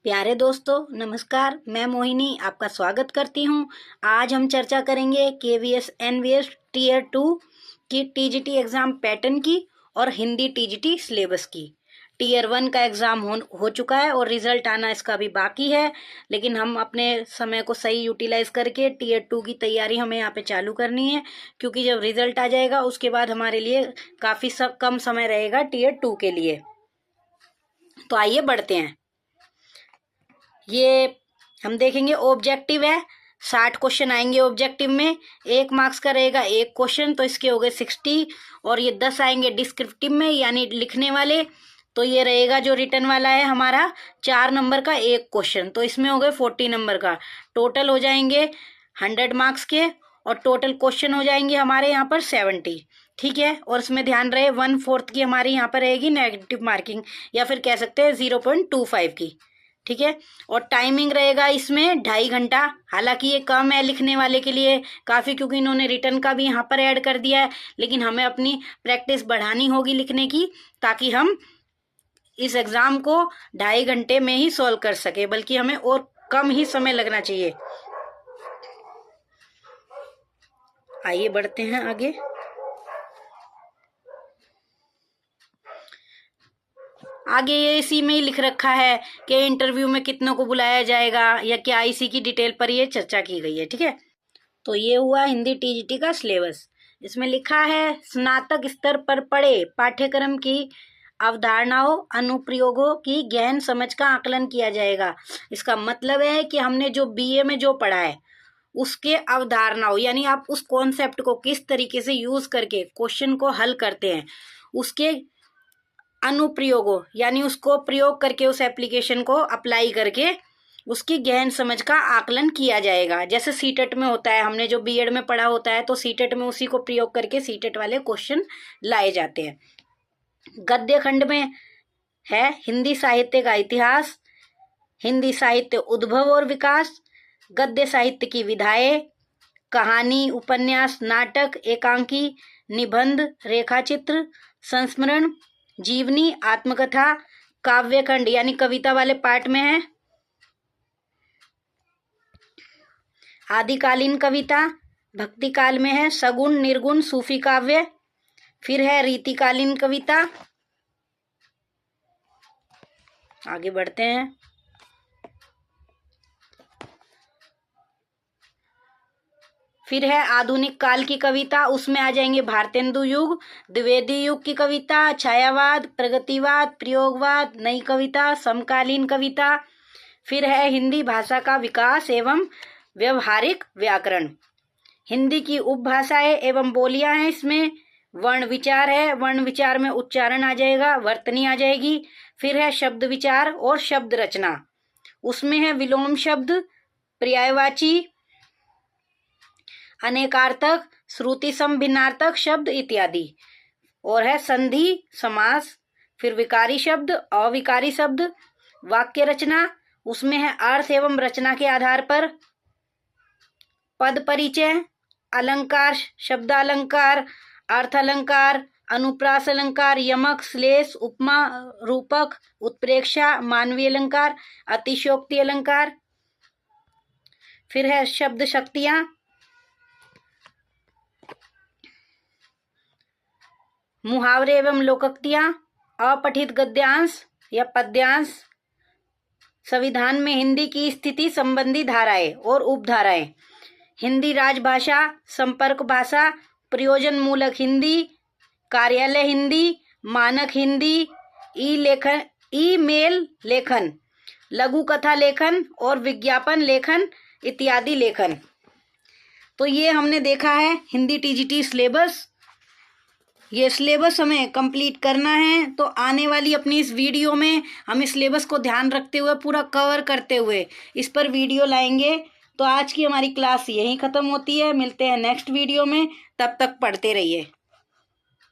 प्यारे दोस्तों नमस्कार, मैं मोहिनी आपका स्वागत करती हूँ। आज हम चर्चा करेंगे KVS NVS टीयर 2 की TGT एग्ज़ाम पैटर्न की और हिंदी TGT सिलेबस की। टीयर 1 का एग्ज़ाम हो चुका है और रिज़ल्ट आना इसका भी बाकी है, लेकिन हम अपने समय को सही यूटिलाइज करके टीयर 2 की तैयारी हमें यहाँ पे चालू करनी है, क्योंकि जब रिज़ल्ट आ जाएगा उसके बाद हमारे लिए काफ़ी कम समय रहेगा टीयर 2 के लिए। तो आइए बढ़ते हैं। ये हम देखेंगे ऑब्जेक्टिव है, 60 क्वेश्चन आएंगे ऑब्जेक्टिव में। 1 मार्क्स का रहेगा 1 क्वेश्चन, तो इसके हो गए 60। और ये 10 आएंगे डिस्क्रिप्टिव में यानी लिखने वाले, तो ये रहेगा जो रिटर्न वाला है हमारा 4 नंबर का 1 क्वेश्चन, तो इसमें हो गए 40 नंबर का। टोटल हो जाएंगे 100 मार्क्स के और टोटल क्वेश्चन हो जाएंगे हमारे यहाँ पर 70। ठीक है, और इसमें ध्यान रहे 1/4 की हमारी यहाँ पर रहेगी नेगेटिव मार्किंग, या फिर कह सकते हैं 0.25 की। ठीक है, और टाइमिंग रहेगा इसमें 2.5 घंटा। हालांकि ये कम है लिखने वाले के लिए काफ़ी, क्योंकि इन्होंने रिटर्न का भी यहाँ पर ऐड कर दिया है, लेकिन हमें अपनी प्रैक्टिस बढ़ानी होगी लिखने की, ताकि हम इस एग्ज़ाम को 2.5 घंटे में ही सॉल्व कर सके, बल्कि हमें और कम ही समय लगना चाहिए। आइए बढ़ते हैं आगे। आगे ये इसी में ही लिख रखा है कि इंटरव्यू में कितनों को बुलाया जाएगा या क्या, इसी की डिटेल पर ये चर्चा की गई है। ठीक है, तो ये हुआ हिंदी TGT का सिलेबस। इसमें लिखा है स्नातक स्तर पर पढ़े पाठ्यक्रम की अवधारणाओं अनुप्रयोगों की गहन समझ का आकलन किया जाएगा। इसका मतलब है कि हमने जो BA में जो पढ़ा है उसके अवधारणाओं, यानी आप उस कॉन्सेप्ट को किस तरीके से यूज करके क्वेश्चन को हल करते हैं, उसके अनुप्रयोगों यानी उसको प्रयोग करके, उस एप्लीकेशन को अप्लाई करके उसकी गहन समझ का आकलन किया जाएगा। जैसे सीटेट में होता है, हमने जो B.Ed में पढ़ा होता है, तो सीटेट में उसी को प्रयोग करके सीटेट वाले क्वेश्चन लाए जाते हैं। गद्य खंड में है हिंदी साहित्य का इतिहास, हिंदी साहित्य उद्भव और विकास, गद्य साहित्य की विधाएं, कहानी, उपन्यास, नाटक, एकांकी, निबंध, रेखाचित्र, संस्मरण, जीवनी, आत्मकथा, काव्यखंड यानी कविता वाले पार्ट में है, आदिकालीन कविता, भक्ति काल में है, सगुण, निर्गुण, सूफी काव्य, फिर है रीतिकालीन कविता। आगे बढ़ते हैं। फिर है आधुनिक काल की कविता, उसमें आ जाएंगे भारतेंदु युग, द्विवेदी युग की कविता, छायावाद, प्रगतिवाद, प्रयोगवाद, नई कविता, समकालीन कविता। फिर है हिंदी भाषा का विकास एवं व्यवहारिक व्याकरण, हिंदी की उपभाषाएं एवं बोलियां हैं। इसमें वर्ण विचार है, वर्ण विचार में उच्चारण आ जाएगा, वर्तनी आ जाएगी। फिर है शब्द विचार और शब्द रचना, उसमें है विलोम शब्द, पर्यायवाची, अनेकार्थक, श्रुति सम भिन्नार्थक शब्द इत्यादि। और है संधि, समास, फिर विकारी शब्द, अविकारी शब्द, वाक्य रचना, उसमें है अर्थ एवं रचना के आधार पर, पद परिचय, अलंकार, शब्द अलंकार, अर्थ अलंकार, अनुप्रास अलंकार, यमक, श्लेष, उपमा, रूपक, उत्प्रेक्षा, मानवीय अलंकार, अतिशयोक्ति अलंकार। फिर है शब्द शक्तियां, मुहावरे एवं लोकोक्तियां, अपठित गद्यांश या पद्यांश, संविधान में हिंदी की स्थिति संबंधी धाराएं और उपधाराएं, हिंदी राजभाषा, संपर्क भाषा, प्रयोजन मूलक हिंदी, कार्यालय हिंदी, मानक हिंदी, ईमेल लेखन, लघु कथा लेखन और विज्ञापन लेखन इत्यादि लेखन। तो ये हमने देखा है हिंदी TGT सिलेबस। ये सिलेबस हमें कंप्लीट करना है, तो आने वाली अपनी इस वीडियो में हम इस सिलेबस को ध्यान रखते हुए, पूरा कवर करते हुए इस पर वीडियो लाएंगे। तो आज की हमारी क्लास यहीं ख़त्म होती है, मिलते हैं नेक्स्ट वीडियो में, तब तक पढ़ते रहिए।